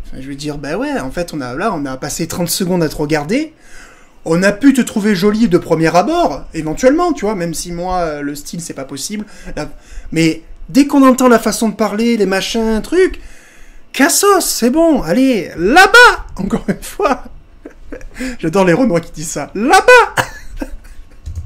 Enfin, je veux dire, bah ouais, en fait, on a passé 30 secondes à te regarder. On a pu te trouver jolie de premier abord, éventuellement, tu vois, même si moi, le style, c'est pas possible. Mais dès qu'on entend la façon de parler, les machins, trucs, cassos, c'est bon, allez, là-bas, encore une fois. J'adore les Renois qui disent ça. Là-bas.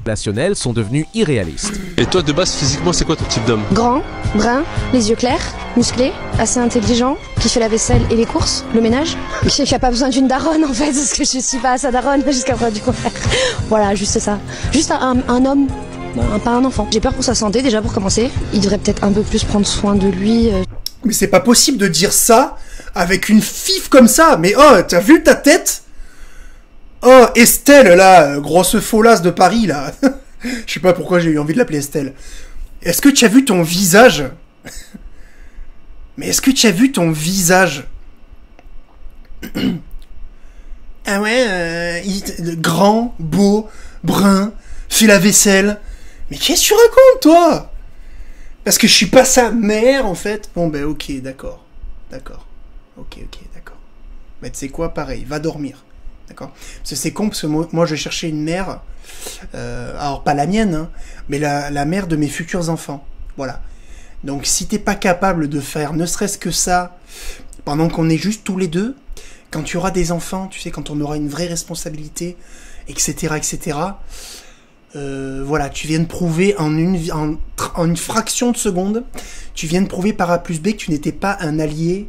Relationnels sont devenus irréalistes. Et toi, de base, physiquement, c'est quoi ton type d'homme? Grand, brun, les yeux clairs, musclé, assez intelligent, qui fait la vaisselle et les courses, le ménage, qui a pas besoin d'une daronne en fait, parce que je suis pas sa daronne jusqu'à preuve du contraire. Voilà, juste ça. Juste un homme, pas un enfant. J'ai peur pour sa santé déjà pour commencer. Il devrait peut-être un peu plus prendre soin de lui. Mais c'est pas possible de dire ça avec une fif comme ça. Mais oh, t'as vu ta tête? Oh, Estelle, là, grosse folasse de Paris, là. Je sais pas pourquoi j'ai eu envie de l'appeler Estelle. Est-ce que tu as vu ton visage? Mais est-ce que tu as vu ton visage? Ah ouais, grand, beau, brun, fait la vaisselle. Mais qu'est-ce que tu racontes, toi? Parce que je suis pas sa mère, en fait. Bon, ben, ok, d'accord. D'accord. Ok, d'accord. Mais tu sais quoi, pareil, va dormir. D'accord. Parce que c'est con, parce que moi je cherchais une mère, alors pas la mienne, hein, mais la mère de mes futurs enfants. Voilà. Donc si t'es pas capable de faire ne serait-ce que ça, pendant qu'on est juste tous les deux, quand tu auras des enfants, tu sais, quand on aura une vraie responsabilité, etc., voilà, tu viens de prouver en une fraction de seconde, tu viens de prouver par A plus B que tu n'étais pas un allié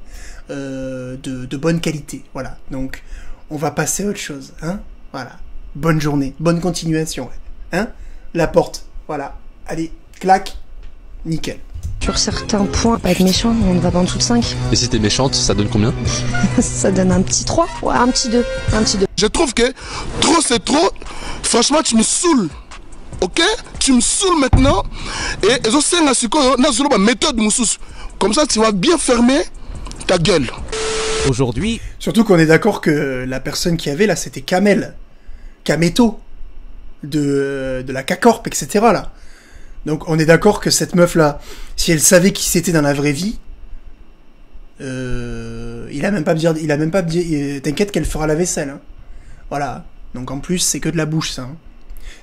de bonne qualité. Voilà. Donc on va passer à autre chose, hein. Voilà. Bonne journée, bonne continuation, hein. La porte, voilà. Allez, clac, nickel. Sur certains points, pas être méchant, on ne va pas en dessous de 5. Et si t'es méchante, ça donne combien? Ça donne un petit 3, ouais, un petit 2, Je trouve que trop c'est trop. Franchement, tu me saoules. Ok? Tu me saoules maintenant. Et ils ont une méthode, comme ça, tu vas bien fermer ta gueule. Aujourd'hui... Surtout qu'on est d'accord que la personne qui avait là, c'était Kamel. Kameto. De la K-Corp, etc. là. Donc on est d'accord que cette meuf là, si elle savait qui c'était dans la vraie vie, il a même pas dit, t'inquiète qu'elle fera la vaisselle. Hein. Voilà. Donc en plus, c'est que de la bouche ça. Hein.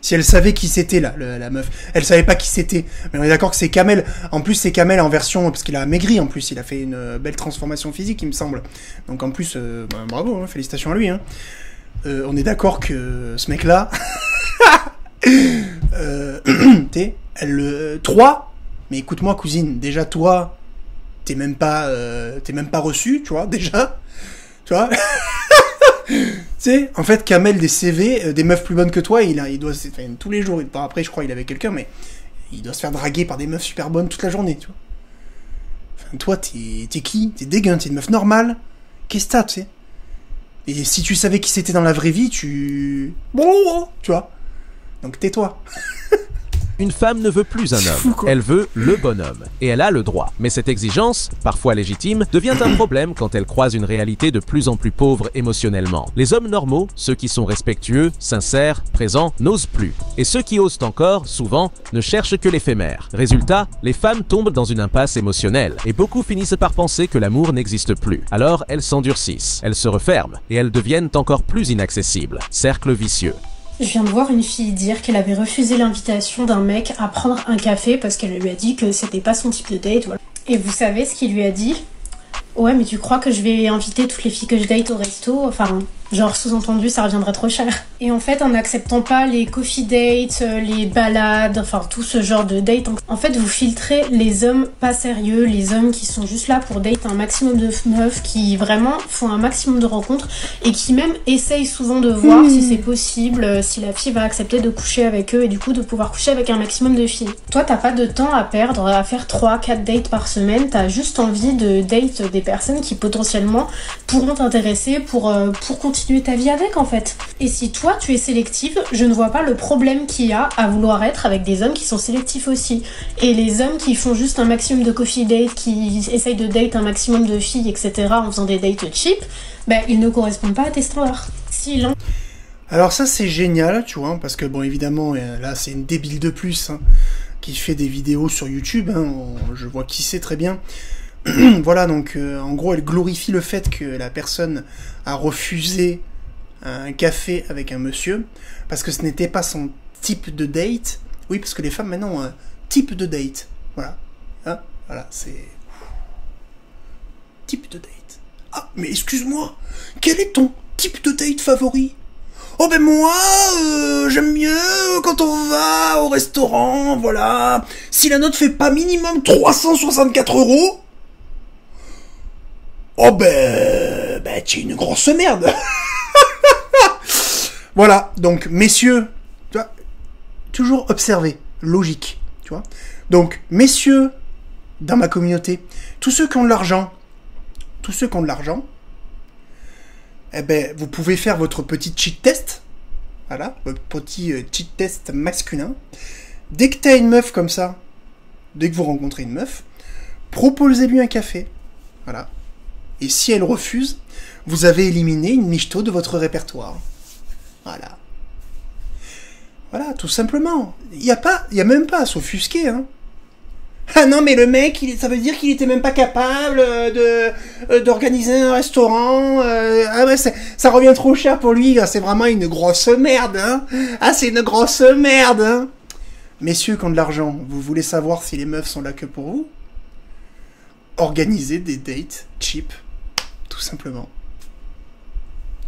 Si elle savait qui c'était là, la meuf, elle savait pas qui c'était. Mais on est d'accord que c'est Kamel. En plus, c'est Kamel en version, parce qu'il a maigri en plus, il a fait une belle transformation physique, il me semble. Donc en plus, bravo, hein, félicitations à lui. Hein. On est d'accord que ce mec-là, t'es, 3. Mais écoute-moi, cousine, déjà toi, t'es même pas reçu, tu vois, déjà, tu vois. Tu sais, en fait, Kamel, des CV, des meufs plus bonnes que toi, il doit, enfin, tous les jours, après, je crois, il avait quelqu'un, mais il doit se faire draguer par des meufs super bonnes toute la journée, tu vois. Enfin, toi, t'es qui? T'es dégueu, t'es une meuf normale. Qu'est-ce que t'as, tu sais? Et si tu savais qui c'était dans la vraie vie, tu vois. Donc tais-toi. Une femme ne veut plus un homme, elle veut le bonhomme, et elle a le droit. Mais cette exigence, parfois légitime, devient un problème quand elle croise une réalité de plus en plus pauvre émotionnellement. Les hommes normaux, ceux qui sont respectueux, sincères, présents, n'osent plus. Et ceux qui osent encore, souvent, ne cherchent que l'éphémère. Résultat, les femmes tombent dans une impasse émotionnelle, et beaucoup finissent par penser que l'amour n'existe plus. Alors elles s'endurcissent, elles se referment, et elles deviennent encore plus inaccessibles. Cercle vicieux. Je viens de voir une fille dire qu'elle avait refusé l'invitation d'un mec à prendre un café parce qu'elle lui a dit que c'était pas son type de date. Voilà. Et vous savez ce qu'il lui a dit? Ouais, mais tu crois que je vais inviter toutes les filles que je date au resto? Enfin, Genre, sous-entendu, ça reviendrait trop cher. Et en fait, en n'acceptant pas les coffee dates, les balades, enfin tout ce genre de dates, en fait, vous filtrez les hommes pas sérieux, les hommes qui sont juste là pour date un maximum de meufs, qui vraiment font un maximum de rencontres et qui même essayent souvent de voir si c'est possible, si la fille va accepter de coucher avec eux et du coup de pouvoir coucher avec un maximum de filles. Toi, t'as pas de temps à perdre à faire 3-4 dates par semaine, t'as juste envie de date des personnes qui potentiellement pourront t'intéresser pour continuer ta vie avec en fait. Et si toi tu es sélective, je ne vois pas le problème qu'il y a à vouloir être avec des hommes qui sont sélectifs aussi. Et les hommes qui font juste un maximum de coffee date, qui essayent de date un maximum de filles, etc. en faisant des dates cheap, ben ils ne correspondent pas à tes standards. Alors ça c'est génial, tu vois, parce que bon évidemment là c'est une débile de plus hein, qui fait des vidéos sur YouTube, hein, je vois qui c'est très bien. Voilà, donc en gros elle glorifie le fait que la personne a refusé un café avec un monsieur parce que ce n'était pas son type de date. Oui, parce que les femmes maintenant ont un type de date. Voilà, hein, voilà, c'est type de date. Ah, mais excuse-moi, quel est ton type de date favori? Oh ben moi, j'aime mieux quand on va au restaurant, voilà. Si la note fait pas minimum 364 €. Oh ben tu es une grosse merde. Voilà, donc messieurs, tu vois, toujours observer, logique, tu vois. Donc messieurs, dans ma communauté, tous ceux qui ont de l'argent, eh ben vous pouvez faire votre petit cheat test, voilà, votre petit cheat test masculin. Dès que t'as une meuf comme ça, dès que vous rencontrez une meuf, proposez-lui un café, voilà. Et si elle refuse, vous avez éliminé une michto de votre répertoire. Voilà. Voilà, tout simplement. Il y a même pas à s'offusquer, hein. Ah non, mais le mec, ça veut dire qu'il était même pas capable d'organiser un restaurant. Ah ouais, ça revient trop cher pour lui. C'est vraiment une grosse merde, hein. Ah, c'est une grosse merde, hein. Messieurs qui ont de l'argent, vous voulez savoir si les meufs sont là que pour vous? Organisez des dates cheap. Tout simplement.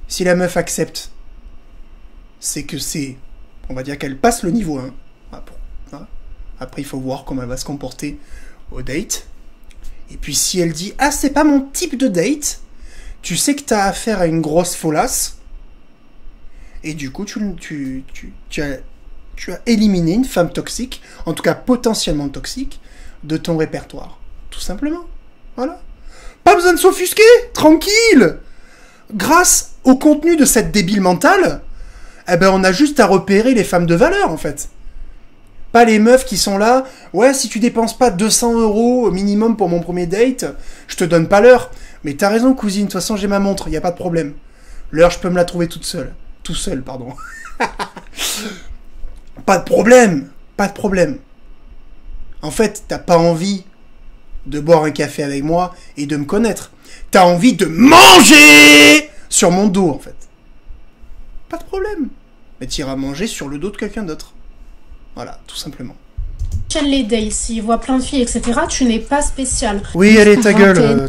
Si la meuf accepte, c'est que on va dire qu'elle passe le niveau 1. Après, il faut voir comment elle va se comporter au date. Et puis, si elle dit « Ah, c'est pas mon type de date », tu sais que t'as affaire à une grosse folasse. Et du coup, tu as éliminé une femme toxique, en tout cas potentiellement toxique, de ton répertoire. Tout simplement. Voilà. Pas besoin de s'offusquer, tranquille. Grâce au contenu de cette débile mentale, eh ben on a juste à repérer les femmes de valeur, en fait. Pas les meufs qui sont là, ouais, si tu dépenses pas 200 € au minimum pour mon premier date, je te donne pas l'heure. Mais t'as raison, cousine, de toute façon, j'ai ma montre, y a pas de problème. L'heure, je peux me la trouver toute seule. Tout seul, pardon. Pas de problème, pas de problème. En fait, t'as pas envie de boire un café avec moi et de me connaître. T'as envie de manger sur mon dos, en fait. Pas de problème. Mais t'iras manger sur le dos de quelqu'un d'autre. Voilà, tout simplement. Les dates, s'ils voient plein de filles, etc., tu n'es pas spécial. Oui, allez, ta gueule,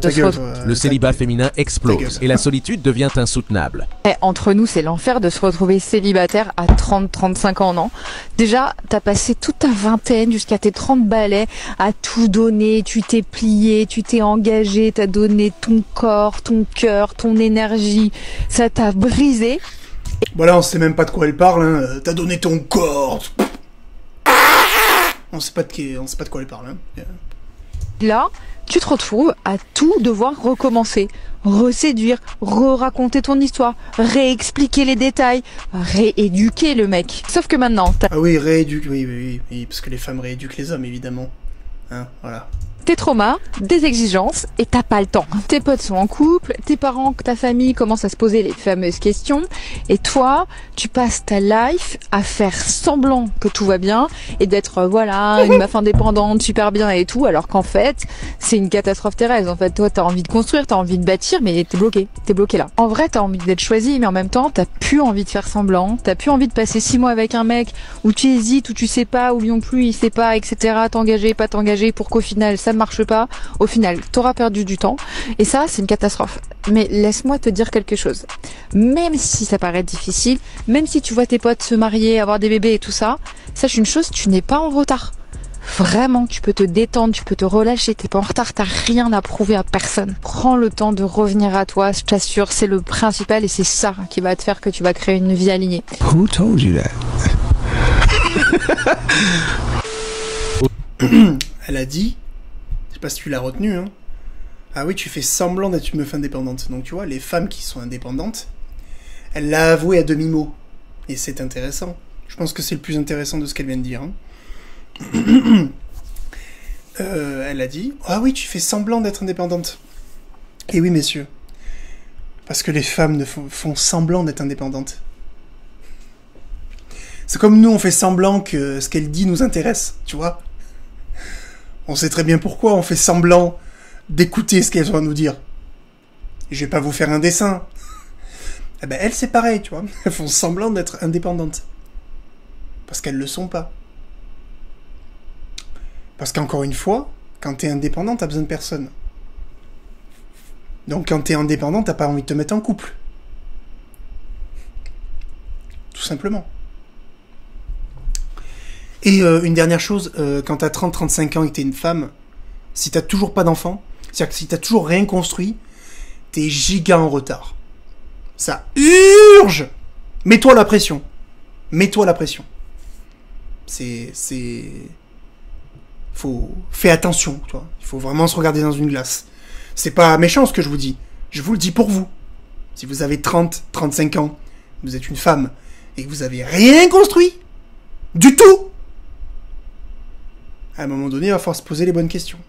Le célibat féminin explose et la solitude devient insoutenable. Entre nous, c'est l'enfer de se retrouver célibataire à 30-35 ans, non? Déjà, t'as passé toute ta vingtaine jusqu'à tes 30 balais à tout donner, tu t'es plié, tu t'es engagé, t'as donné ton corps, ton cœur, ton énergie, ça t'a brisé. Voilà, on sait même pas de quoi elle parle, hein. T'as donné ton corps. On sait pas de quoi elle parle. Hein. Là, tu te retrouves à tout devoir recommencer. Reséduire, re-raconter ton histoire, réexpliquer les détails, rééduquer le mec. Sauf que maintenant... Ah oui, oui, parce que les femmes rééduquent les hommes, évidemment. Hein, voilà. Tes traumas, des exigences, et t'as pas le temps. Tes potes sont en couple, tes parents, ta famille commencent à se poser les fameuses questions, et toi, tu passes ta life à faire semblant que tout va bien, et d'être, voilà, une meuf indépendante, super bien et tout, alors qu'en fait, c'est une catastrophe terrestre. En fait, toi, t'as envie de construire, t'as envie de bâtir, mais t'es bloqué là. En vrai, t'as envie d'être choisi, mais en même temps, t'as plus envie de faire semblant, t'as plus envie de passer 6 mois avec un mec où tu hésites, où tu sais pas, où non plus il sait pas, etc., t'engager, pas t'engager, pour qu'au final, ça ça ne marche pas, au final, t'auras perdu du temps. Et ça, c'est une catastrophe. Mais laisse-moi te dire quelque chose. Même si ça paraît difficile, même si tu vois tes potes se marier, avoir des bébés et tout ça, sache une chose, tu n'es pas en retard. Vraiment, tu peux te détendre, tu peux te relâcher, t'es pas en retard, t'as rien à prouver à personne. Prends le temps de revenir à toi, je t'assure, c'est le principal et c'est ça qui va te faire que tu vas créer une vie alignée. Who told you that? Elle a dit, je sais pas si tu l'as retenu, hein. Ah oui, tu fais semblant d'être une meuf indépendante. Donc tu vois, les femmes qui sont indépendantes, elle l'a avoué à demi-mot. Et c'est intéressant. Je pense que c'est le plus intéressant de ce qu'elle vient de dire, hein. Elle a dit « Ah oui, tu fais semblant d'être indépendante. » Et oui, messieurs. Parce que les femmes font semblant d'être indépendantes. C'est comme nous, on fait semblant que ce qu'elle dit nous intéresse, tu vois. On sait très bien pourquoi on fait semblant d'écouter ce qu'elles ont à nous dire. Et je vais pas vous faire un dessin. Eh ben, elles, c'est pareil, tu vois. Elles font semblant d'être indépendantes. Parce qu'elles le sont pas. Parce qu'encore une fois, quand t'es indépendant, t'as besoin de personne. Donc quand t'es indépendant, t'as pas envie de te mettre en couple. Tout simplement. Et une dernière chose, quand t'as 30-35 ans et que t'es une femme, si t'as toujours pas d'enfant, c'est-à-dire que si t'as toujours rien construit, t'es giga en retard. Ça urge! Mets-toi la pression. Mets-toi la pression. Fais attention, tu vois. Il faut vraiment se regarder dans une glace. C'est pas méchant ce que je vous dis. Je vous le dis pour vous. Si vous avez 30, 35 ans, vous êtes une femme, et que vous avez rien construit, du tout, à un moment donné, il va falloir se poser les bonnes questions.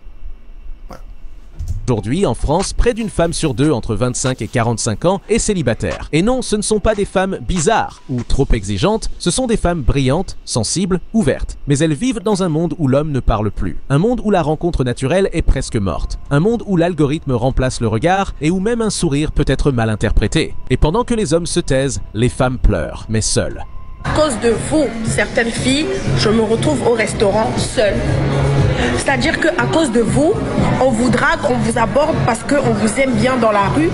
Aujourd'hui, en France, près d'une femme sur deux entre 25 et 45 ans est célibataire. Et non, ce ne sont pas des femmes bizarres ou trop exigeantes, ce sont des femmes brillantes, sensibles, ouvertes. Mais elles vivent dans un monde où l'homme ne parle plus. Un monde où la rencontre naturelle est presque morte. Un monde où l'algorithme remplace le regard et où même un sourire peut être mal interprété. Et pendant que les hommes se taisent, les femmes pleurent, mais seules. À cause de vous, certaines filles, je me retrouve au restaurant seule. C'est-à-dire qu'à cause de vous, on vous drague, on vous aborde parce qu'on vous aime bien dans la rue.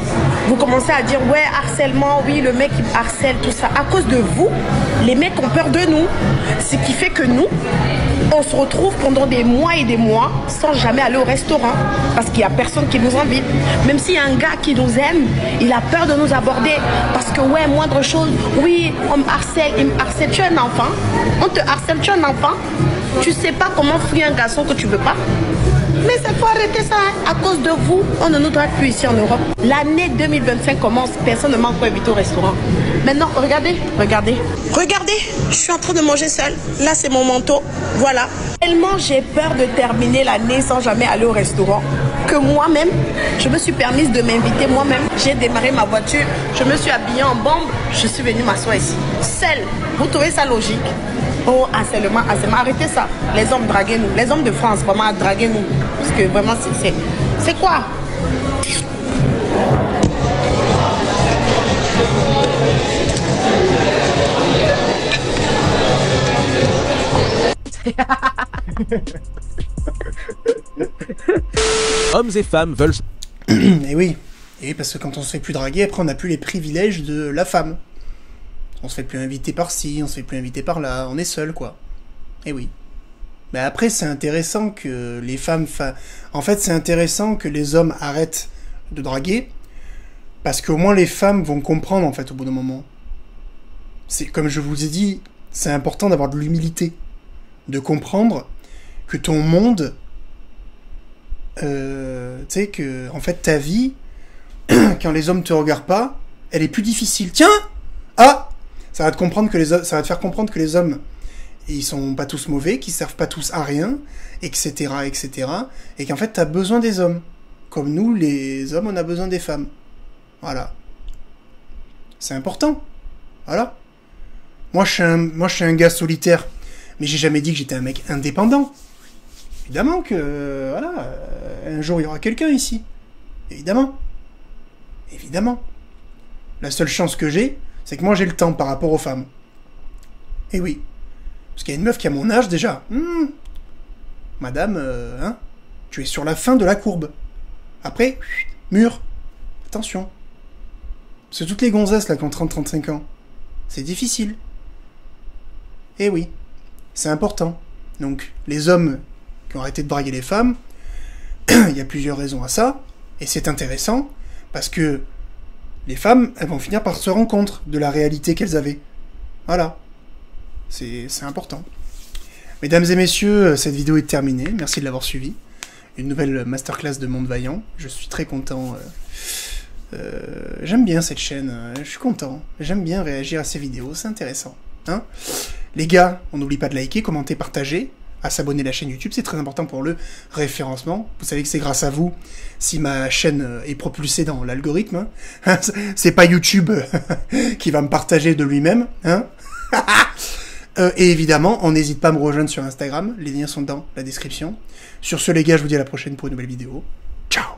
Vous commencez à dire, ouais, harcèlement, oui, le mec il harcèle, tout ça. À cause de vous, les mecs ont peur de nous. Ce qui fait que nous, on se retrouve pendant des mois et des mois sans jamais aller au restaurant. Parce qu'il n'y a personne qui nous invite. Même s'il y a un gars qui nous aime, il a peur de nous aborder. Parce que, ouais, moindre chose, oui, on me harcèle, il me harcèle. Tu es un enfant, on te harcèle, tu es un enfant. Tu sais pas comment fuir un garçon que tu veux pas. Mais il faut arrêter ça, hein. À cause de vous, on ne nous drague plus ici en Europe. L'année 2025 commence, personne ne m'a encore invité au restaurant. Maintenant, regardez, je suis en train de manger seule. Là, c'est mon manteau, voilà. Tellement j'ai peur de terminer l'année sans jamais aller au restaurant que moi-même, je me suis permise de m'inviter moi-même. J'ai démarré ma voiture, je me suis habillée en bombe, je suis venue m'asseoir ici, seule. Vous trouvez ça logique? Oh, harcèlement, arrêtez ça. Les hommes, draguez-nous. Les hommes de France, vraiment, draguez-nous. Parce que vraiment, c'est quoi? Hommes et femmes veulent... Et oui, parce que quand on se fait plus draguer, après on n'a plus les privilèges de la femme. On se fait plus inviter par-ci, on se fait plus inviter par-là, on est seul, quoi. Et oui. Mais après, c'est intéressant que les femmes... En fait, c'est intéressant que les hommes arrêtent de draguer, parce qu'au moins les femmes vont comprendre, en fait, au bout d'un moment. C'est comme je vous ai dit, c'est important d'avoir de l'humilité. De comprendre que ton monde... tu sais, que, en fait, ta vie, quand les hommes te regardent pas, elle est plus difficile. Tiens! Ah! Ça va te faire comprendre que les hommes, ils sont pas tous mauvais, qu'ils servent pas tous à rien, etc., etc., et qu'en fait, t'as besoin des hommes. Comme nous, les hommes, on a besoin des femmes. Voilà. C'est important. Voilà. Moi, je suis un gars solitaire, mais j'ai jamais dit que j'étais un mec indépendant. Évidemment que, voilà, un jour, il y aura quelqu'un ici. Évidemment. Évidemment. La seule chance que j'ai, c'est que moi j'ai le temps par rapport aux femmes. Et oui. Parce qu'il y a une meuf qui a mon âge déjà. Madame, hein. Tu es sur la fin de la courbe. Après, mur. Attention. C'est toutes les gonzesses là qui ont 30-35 ans. C'est difficile. Eh oui, c'est important. Donc, les hommes qui ont arrêté de draguer les femmes, il y a plusieurs raisons à ça, et c'est intéressant, parce que les femmes, elles vont finir par se rendre compte de la réalité qu'elles avaient. Voilà. C'est important. Mesdames et messieurs, cette vidéo est terminée. Merci de l'avoir suivie. Une nouvelle masterclass de Monde Vaillant. Je suis très content. J'aime bien cette chaîne. Je suis content. J'aime bien réagir à ces vidéos. C'est intéressant. Hein? Les gars, on n'oublie pas de liker, commenter, partager, à s'abonner à la chaîne YouTube. C'est très important pour le référencement. Vous savez que c'est grâce à vous si ma chaîne est propulsée dans l'algorithme. Hein? C'est pas YouTube qui va me partager de lui-même. Hein? Et évidemment, on n'hésite pas à me rejoindre sur Instagram. Les liens sont dans la description. Sur ce, les gars, je vous dis à la prochaine pour une nouvelle vidéo. Ciao!